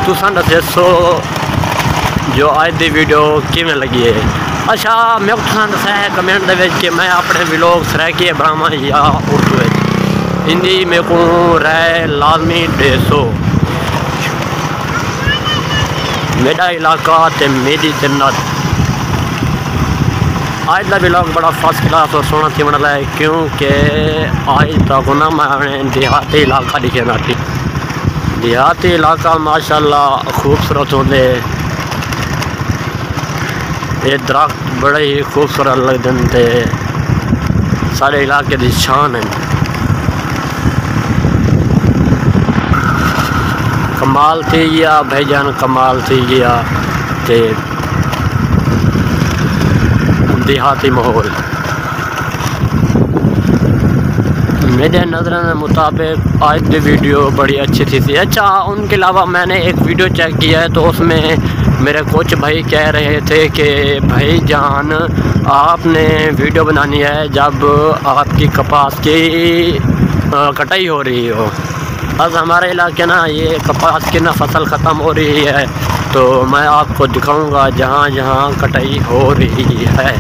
तुसा दसो जो अज की वीडियो किमें लगी है। अच्छा मैं तुसा दसा है कमेंट के मैं अपने व्लॉग सराइकी बनावा या उर्दू हिंदी मेरे को राय लाजमी देसो। मेरा इलाका ते मेरी जन्नत। आज का व्लॉग बड़ा फर्स्ट क्लास और सोना थी बना है क्योंकि आज तक ना मैं देहाती इलाका दिखे ना थी। देहाती इलाका माशाल्लाह खूबसूरत होंगे। ये दरख्त बड़े ही खूबसूरत लगते हैं। सारे इलाके की शान है। कमाल थी गया भाईजान, कमाल थी गया ते देहाती माहौल। मेरे नज़र के मुताबिक आज की वीडियो बड़ी अच्छी थी। अच्छा उनके अलावा मैंने एक वीडियो चेक किया है तो उसमें मेरे कुछ भाई कह रहे थे कि भाई जान आपने वीडियो बनानी है जब आपकी कपास की कटाई हो रही हो। बस हमारे इलाके ना ये कपास की ना फसल ख़त्म हो रही है तो मैं आपको दिखाऊंगा जहाँ जहाँ कटाई हो रही है।